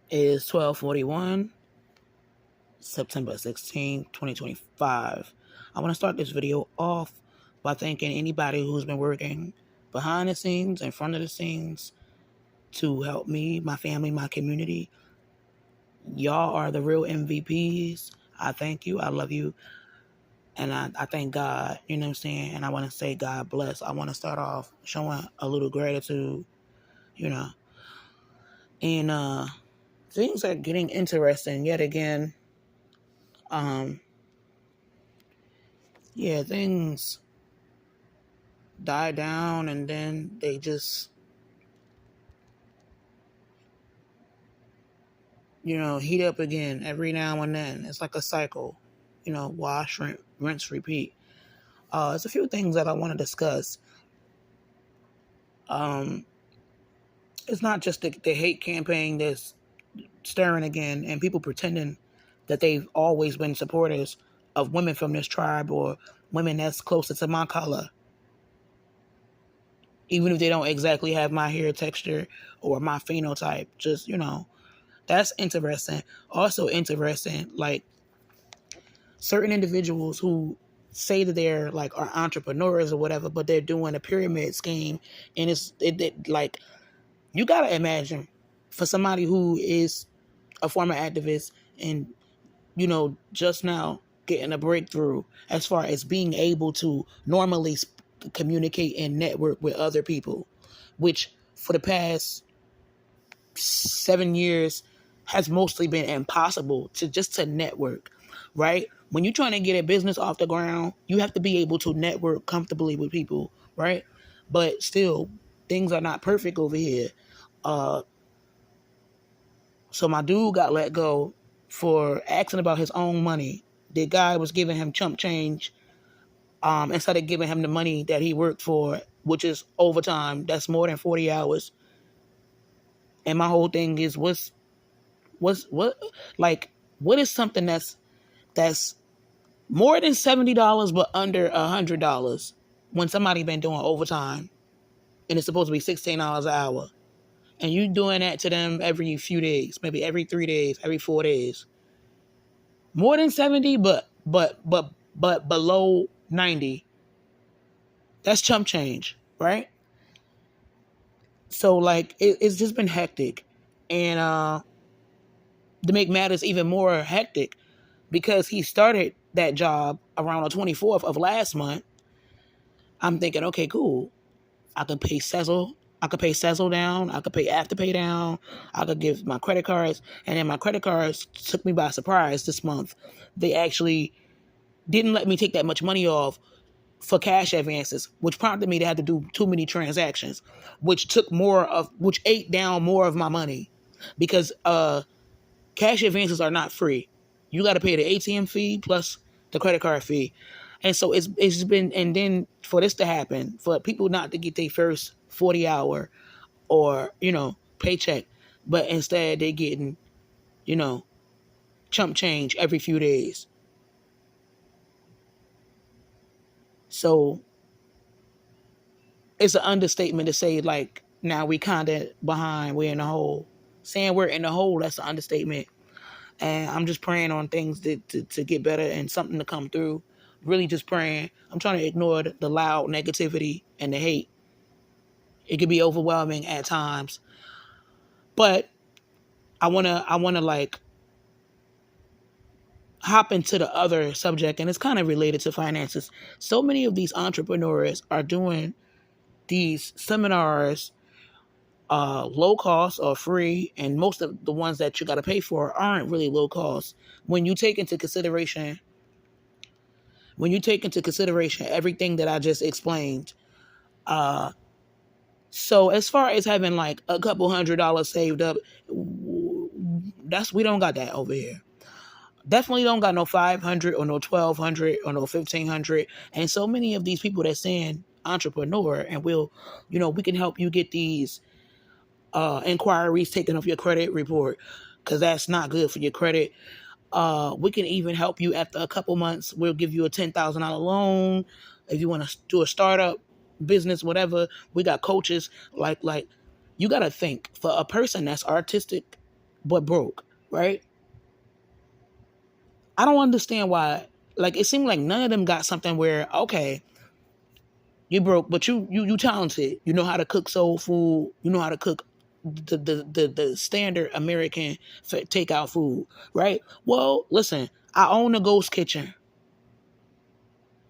It is 12:41, September 16, 2025. I want to start this video off by thanking anybody who's been working behind the scenes, in front of the scenes, to help me, my family, my community. Y'all are the real MVPs. I thank you. I love you. And I thank God, you know what I'm saying? And I want to say God bless. I want to start off showing a little gratitude, you know. And things are getting interesting yet again. Yeah, things die down and then they just, heat up again every now and then. It's like a cycle, wash, rinse, repeat. There's a few things that I want to discuss. It's not just the hate campaign that's stirring again and people pretending that they've always been supporters of women from this tribe or women that's closer to my color. Even if they don't exactly have my hair texture or my phenotype, just, that's interesting. Also interesting, like certain individuals who say that they're like are entrepreneurs or whatever, but they're doing a pyramid scheme, and it like you gotta imagine for somebody who is a former activist and just now getting a breakthrough as far as being able to normally communicate and network with other people, which for the past 7 years has mostly been impossible to network, right? When you're trying to get a business off the ground, you have to be able to network comfortably with people, right? But still, things are not perfect over here. So my dude got let go for asking about his own money. The guy was giving him chump change instead of giving him the money that he worked for, which is overtime. That's more than 40 hours. And my whole thing is, what is something that's more than $70 but under $100 when somebody been doing overtime and it's supposed to be $16 an hour, and you doing that to them every few days, maybe every 3 days, every 4 days. More than 70, but below 90. That's chump change, right? So like it's just been hectic, and to make matters even more hectic, because he started that job around the 24th of last month. I'm thinking, okay, cool. I could pay Cecil. I could pay Cecil down. I could pay Afterpay down. I could give my credit cards. And then my credit cards took me by surprise this month. They actually didn't let me take that much money off for cash advances, which prompted me to have to do too many transactions, which ate down more of my money, because cash advances are not free. You got to pay the ATM fee plus the credit card fee. And so it's been, and then for this to happen, for people not to get their first 40-hour or, paycheck, but instead they getting, chump change every few days. So it's an understatement to say, like, now we kind of behind, we're in the hole. Saying we're in the hole, that's an understatement. And I'm just praying on things to get better and something to come through. Really just praying. I'm trying to ignore the loud negativity and the hate. It can be overwhelming at times. But I wanna like hop into the other subject, and it's kind of related to finances. So many of these entrepreneurs are doing these seminars low cost or free, and most of the ones that you got to pay for aren't really low cost when you take into consideration everything that I just explained. So as far as having like a couple $100 saved up, we don't got that over here. Definitely don't got no 500 or no 1,200 or no 1,500. And so many of these people that saying entrepreneur and we can help you get these inquiries taken off your credit report, because that's not good for your credit. We can even help you after a couple months. We'll give you a $10,000 loan if you want to do a startup business, whatever. We got coaches. Like you got to think, for a person that's artistic, but broke, right? I don't understand why. Like, it seemed like none of them got something where, okay, you broke, but you talented. You know how to cook soul food. You know how to cook the standard American takeout food, right? Well, listen, I own a ghost kitchen.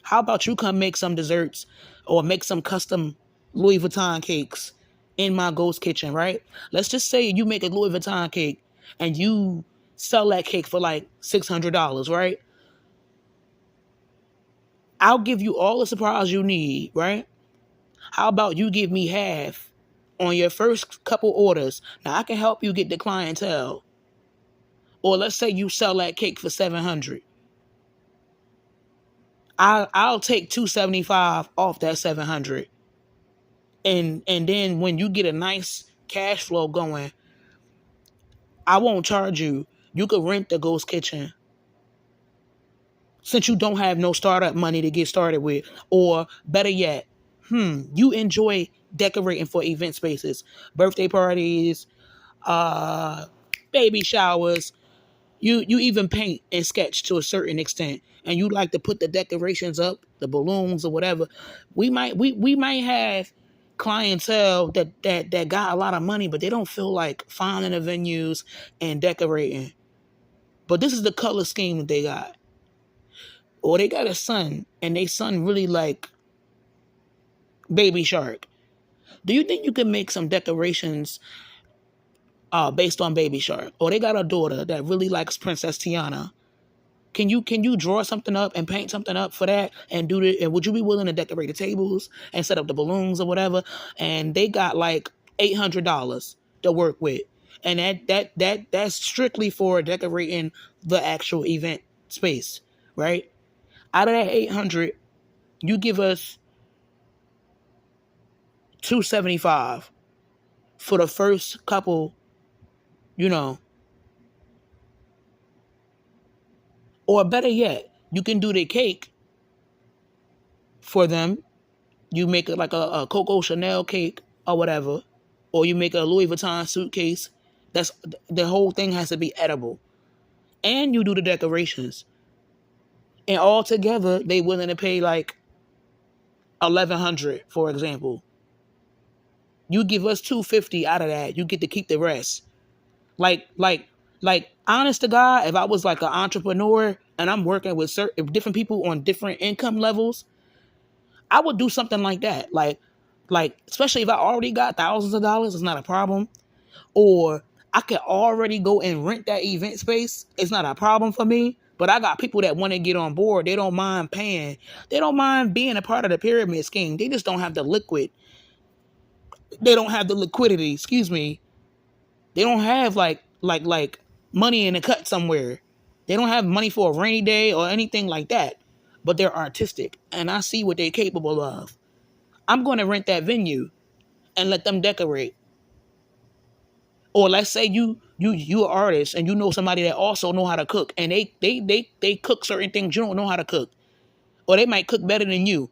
How about you come make some desserts or make some custom Louis Vuitton cakes in my ghost kitchen, right? Let's just say you make a Louis Vuitton cake and you sell that cake for like $600, right? I'll give you all the surprise you need, right? How about you give me half on your first couple orders? Now I can help you get the clientele. Or let's say you sell that cake for 700. I'll take 275 off that 700. And then when you get a nice cash flow going, I won't charge you. You could rent the ghost kitchen since you don't have no startup money to get started with. Or better yet, you enjoy decorating for event spaces, birthday parties, baby showers. You even paint and sketch to a certain extent, and you like to put the decorations up, the balloons or whatever. We might have clientele that got a lot of money, but they don't feel like finding the venues and decorating. But this is the color scheme that they got. Or they got a son, and they son really like Baby Shark. Do you think you can make some decorations based on Baby Shark? Or they got a daughter that really likes Princess Tiana. Can you draw something up and paint something up for that and do it? And would you be willing to decorate the tables and set up the balloons or whatever? And they got like $800 to work with, and that's strictly for decorating the actual event space, right? Out of that 800, you give us 275 for the first couple, you know. Or better yet, you can do the cake for them. You make it like a Coco Chanel cake or whatever. Or you make a Louis Vuitton suitcase. That's the whole thing has to be edible. And you do the decorations. And all together, they willing to pay like 1,100, for example. You give us 250 out of that. You get to keep the rest. Like, honest to God, if I was like an entrepreneur and I'm working with certain different people on different income levels, I would do something like that. Like especially if I already got thousands of dollars, it's not a problem. Or I could already go and rent that event space. It's not a problem for me. But I got people that want to get on board. They don't mind paying. They don't mind being a part of the pyramid scheme. They just don't have the liquid. They don't have the liquidity. Excuse me. They don't have like money in a cut somewhere. They don't have money for a rainy day or anything like that. But they're artistic, and I see what they're capable of. I'm going to rent that venue and let them decorate. Or let's say you an artist and you know somebody that also know how to cook, and they cook certain things you don't know how to cook, or they might cook better than you.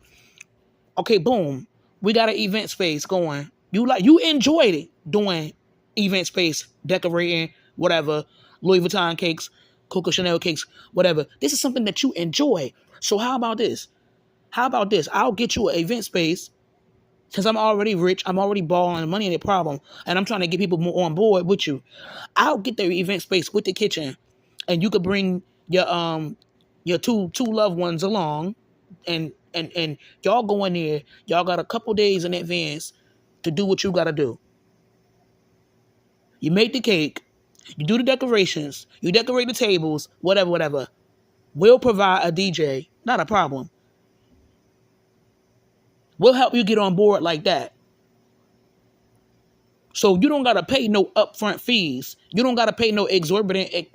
Okay, boom, we got an event space going. You enjoyed it doing event space, decorating, whatever, Louis Vuitton cakes, Coco Chanel cakes, whatever. This is something that you enjoy. So how about this? I'll get you an event space. Since I'm already rich, I'm already balling, money ain't a problem, and I'm trying to get people more on board with you. I'll get the event space with the kitchen, and you could bring your two loved ones along, and y'all go in there. Y'all got a couple days in advance to do what you got to do. You make the cake, you do the decorations, you decorate the tables, whatever. We'll provide a DJ, not a problem. We'll help you get on board like that. So you don't got to pay no upfront fees. You don't got to pay no exorbitant,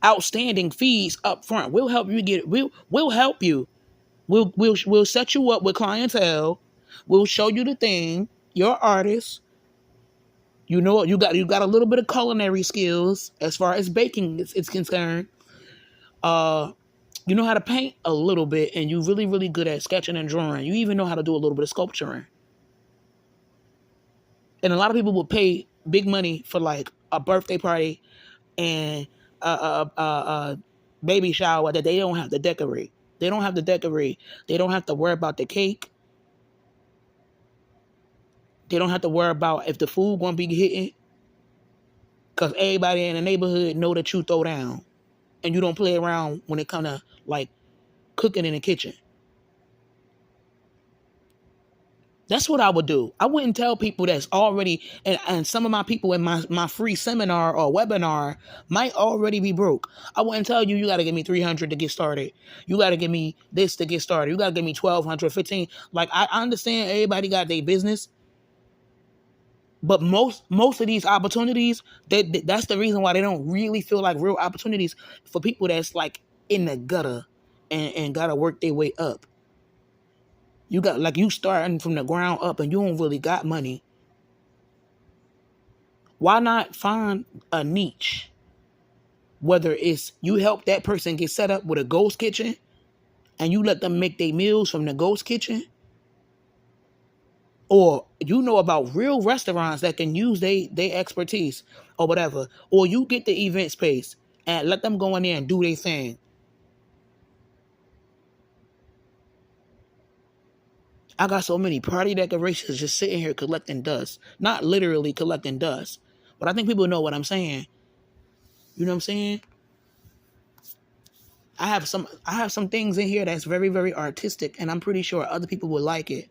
outstanding fees up front. We'll help you we'll help you. We'll set you up with clientele. We'll show you the thing. You're an artist. You know, you got a little bit of culinary skills as far as baking is concerned. You know how to paint a little bit, and you're really, really good at sketching and drawing. You even know how to do a little bit of sculpturing. And a lot of people will pay big money for like a birthday party and a baby shower that they don't have to decorate. They don't have to decorate. They don't have to worry about the cake. They don't have to worry about if the food gonna be hitting, because everybody in the neighborhood know that you throw down and you don't play around when it come to like cooking in the kitchen. That's what I would do. I wouldn't tell people that's already, and some of my people in my free seminar or webinar might already be broke. I wouldn't tell you, you got to give me 300 to get started. You got to give me this to get started. You got to give me 1,200, 15. Like, I understand everybody got their business. But most of these opportunities, that's the reason why they don't really feel like real opportunities for people that's like in the gutter and got to work their way up. You got, like, you starting from the ground up and you don't really got money. Why not find a niche? Whether it's you help that person get set up with a ghost kitchen and you let them make their meals from the ghost kitchen, or you know about real restaurants that can use their expertise or whatever, or you get the event space and let them go in there and do their thing. I got so many party decorations just sitting here collecting dust. Not literally collecting dust, but I think people know what I'm saying. You know what I'm saying? I have some things in here that's very, very artistic, and I'm pretty sure other people would like it.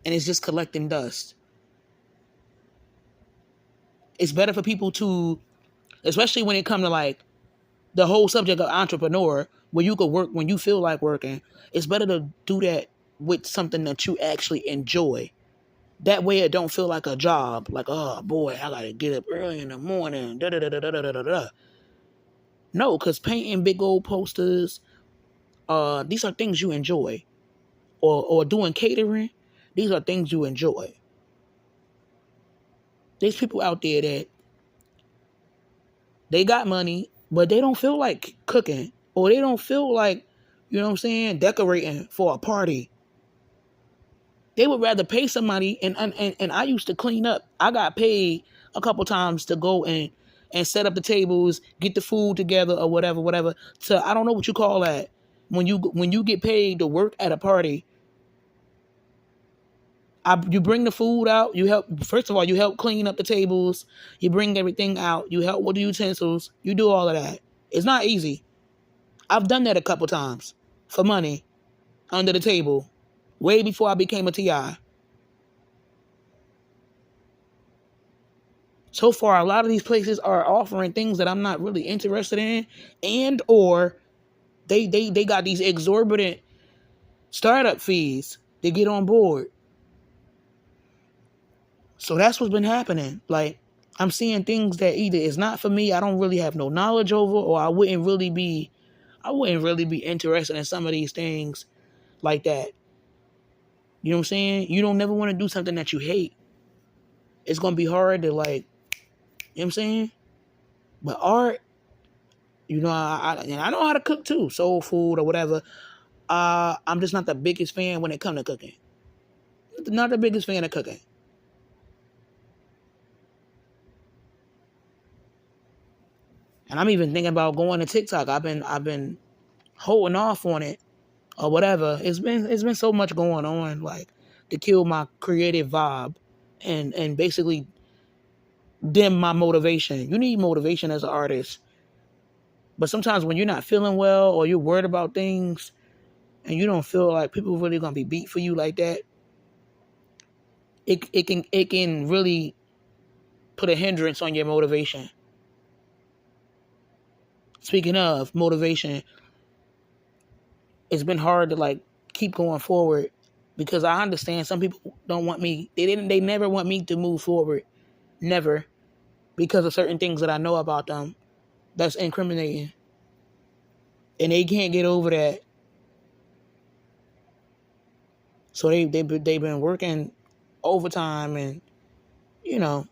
And it's just collecting dust. It's better for people to, especially when it comes to like the whole subject of entrepreneur, where you could work when you feel like working. It's better to do that with something that you actually enjoy. That way it don't feel like a job. Like, oh boy, I gotta get up early in the morning. Da da da da da da da da. No, because painting big old posters, these are things you enjoy. Or doing catering, these are things you enjoy. There's people out there that they got money, but they don't feel like cooking, or they don't feel like, you know what I'm saying, decorating for a party. They would rather pay somebody, and I used to clean up. I got paid a couple times to go and set up the tables, get the food together, or whatever. So I don't know what you call that. When you get paid to work at a party, you bring the food out. You help. First of all, you help clean up the tables. You bring everything out. You help with the utensils. You do all of that. It's not easy. I've done that a couple times for money under the table, way before I became a TI. So far, a lot of these places are offering things that I'm not really interested in, and or they got these exorbitant startup fees to get on board. So that's what's been happening. Like, I'm seeing things that either is not for me, I don't really have no knowledge over, or I wouldn't really be interested in some of these things like that. You know what I'm saying? You don't never want to do something that you hate. It's going to be hard to, like, you know what I'm saying? But art, you know, I know how to cook too, soul food or whatever. I'm just not the biggest fan when it comes to cooking. Not the biggest fan of cooking. And I'm even thinking about going to TikTok. I've been holding off on it or whatever. It's been so much going on, like, to kill my creative vibe and basically dim my motivation. You need motivation as an artist. But sometimes when you're not feeling well or you're worried about things and you don't feel like people really gonna be beat for you like that, it can really put a hindrance on your motivation. Speaking of motivation, it's been hard to, like, keep going forward, because I understand some people don't want me. They never want me to move forward. Never. Because of certain things that I know about them that's incriminating. And they can't get over that. So they've been working overtime and, you know,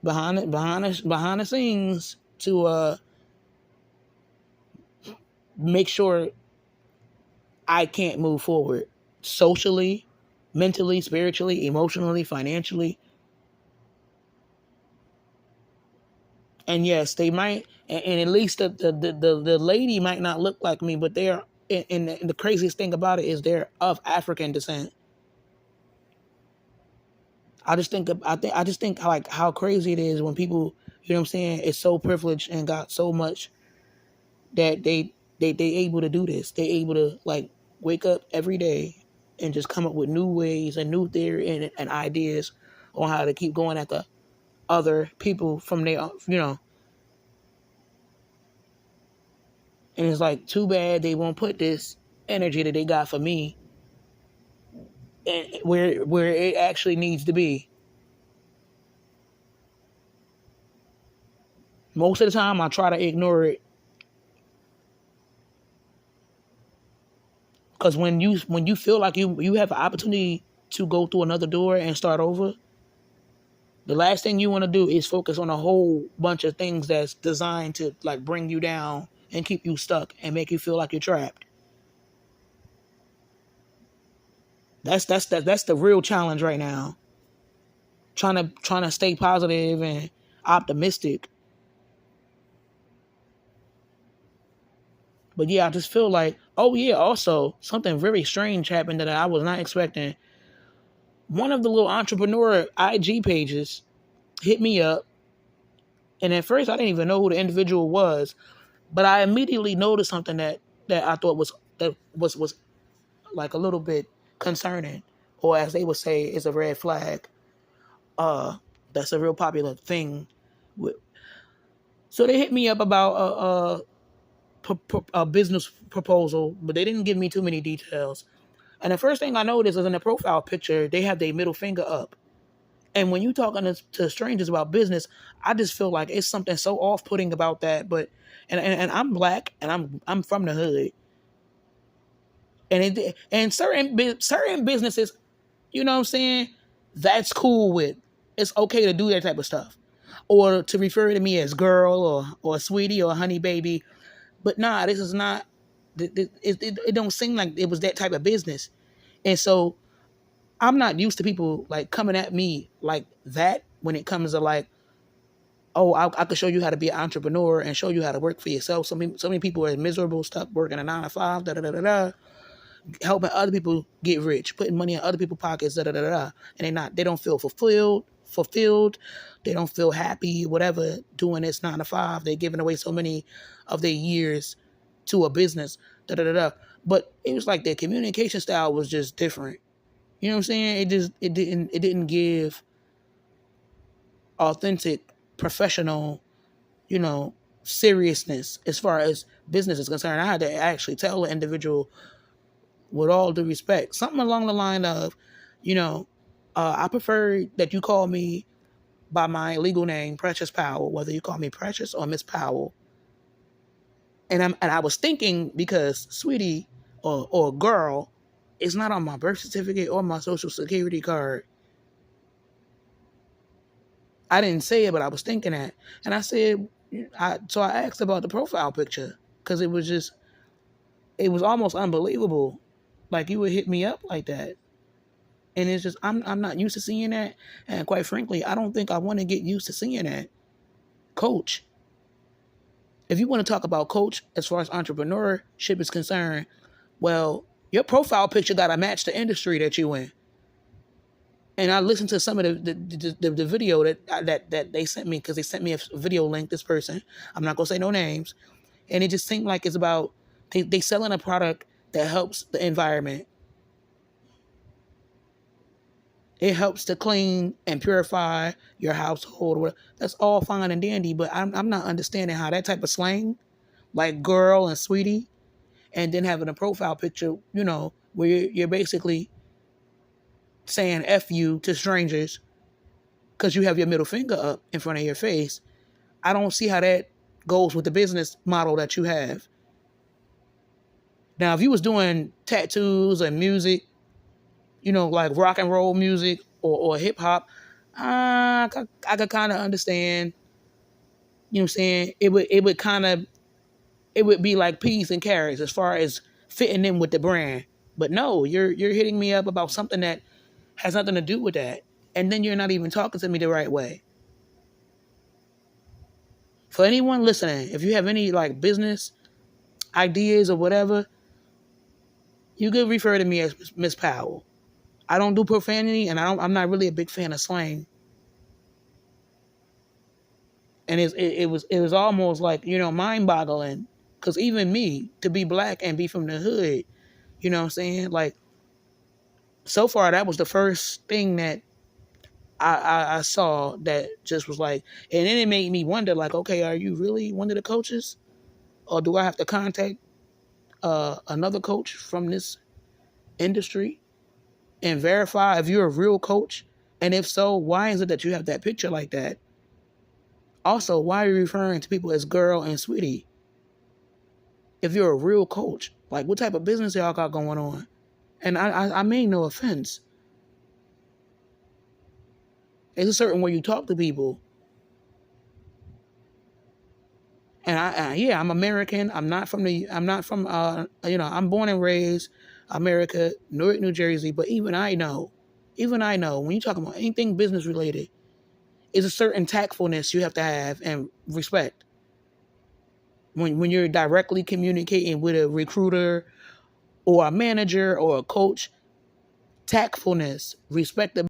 behind the scenes to make sure I can't move forward socially, mentally, spiritually, emotionally, financially. And yes, they might, and at least the lady might not look like me, but they're, and the craziest thing about it is they're of African descent. I just think like how crazy it is when people, you know what I'm saying, is so privileged and got so much that they able to do this. They able to like wake up every day and just come up with new ways and new theory and ideas on how to keep going at the other people from their, you know. And it's like too bad they won't put this energy that they got for me and where it actually needs to be. Most of the time I try to ignore it, because when you feel like you have an opportunity to go through another door and start over, the last thing you want to do is focus on a whole bunch of things that's designed to like bring you down and keep you stuck and make you feel like you're trapped. That's the real challenge right now. Trying to stay positive and optimistic. But yeah, I just feel like, oh yeah, also something very strange happened that I was not expecting. One of the little entrepreneur IG pages hit me up, and at first I didn't even know who the individual was, but I immediately noticed something that I thought was like a little bit concerning, or as they would say, is a red flag. That's a real popular thing. So they hit me up about a business proposal, but they didn't give me too many details. And the first thing I noticed is in the profile picture, they have their middle finger up. And when you talking to strangers about business, I just feel like it's something so off-putting about that. But and I'm black and I'm from the hood, and certain businesses, you know what I'm saying, that's cool with. It's okay to do that type of stuff, or to refer to me as girl or sweetie or honey baby. But nah, this is not. It don't seem like it was that type of business, and so I'm not used to people like coming at me like that when it comes to like, oh, I could show you how to be an entrepreneur and show you how to work for yourself. So many people are miserable, stuck working a 9 to 5, helping other people get rich, putting money in other people's pockets, and they don't feel fulfilled. They don't feel happy, whatever, doing this 9 to 5. They're giving away so many of their years to a business, But it was like their communication style was just different. You know what I'm saying? It didn't give authentic, professional, you know, seriousness as far as business is concerned. I had to actually tell the individual, with all due respect, something along the line of, you know, I prefer that you call me by my legal name, Precious Powell, whether you call me Precious or Miss Powell. And I was thinking, because sweetie or girl is not on my birth certificate or my social security card. I didn't say it, but I was thinking that. And I said, so I asked about the profile picture, because it was almost unbelievable. Like, you would hit me up like that. And it's just, I'm not used to seeing that. And quite frankly, I don't think I want to get used to seeing that. Coach. If you want to talk about coach as far as entrepreneurship is concerned, well, your profile picture got to match the industry that you in. And I listened to some of the video that they sent me, because they sent me a video link, this person. I'm not going to say no names. And it just seemed like it's about, they selling a product that helps the environment. It helps to clean and purify your household. That's all fine and dandy, but I'm not understanding how that type of slang, like girl and sweetie, and then having a profile picture, you know, where you're basically saying F you to strangers because you have your middle finger up in front of your face. I don't see how that goes with the business model that you have. Now, if you was doing tattoos and music, you know, like rock and roll music or hip hop, I could kind of understand. You know what I'm saying? It would be like peas and carrots as far as fitting in with the brand. But no, you're hitting me up about something that has nothing to do with that. And then you're not even talking to me the right way. For anyone listening, if you have any like business ideas or whatever, you could refer to me as Miss Powell. I don't do profanity, and I'm not really a big fan of slang. And it was almost like, mind boggling, because even me, to be black and be from the hood, you know what I'm saying? Like, so far that was the first thing that I saw that just was like, and then it made me wonder, like, okay, are you really one of the coaches, or do I have to contact another coach from this industry and verify if you're a real coach? And if so, why is it that you have that picture like that? Also, why are you referring to people as girl and sweetie? If you're a real coach, like, what type of business y'all got going on? And I mean no offense. There's a certain way you talk to people. And I'm American. I'm not from, I'm born and raised America, Newark, New Jersey. But even I know, when you talk about anything business related, is a certain tactfulness you have to have and respect. When you're directly communicating with a recruiter or a manager or a coach, tactfulness, respect the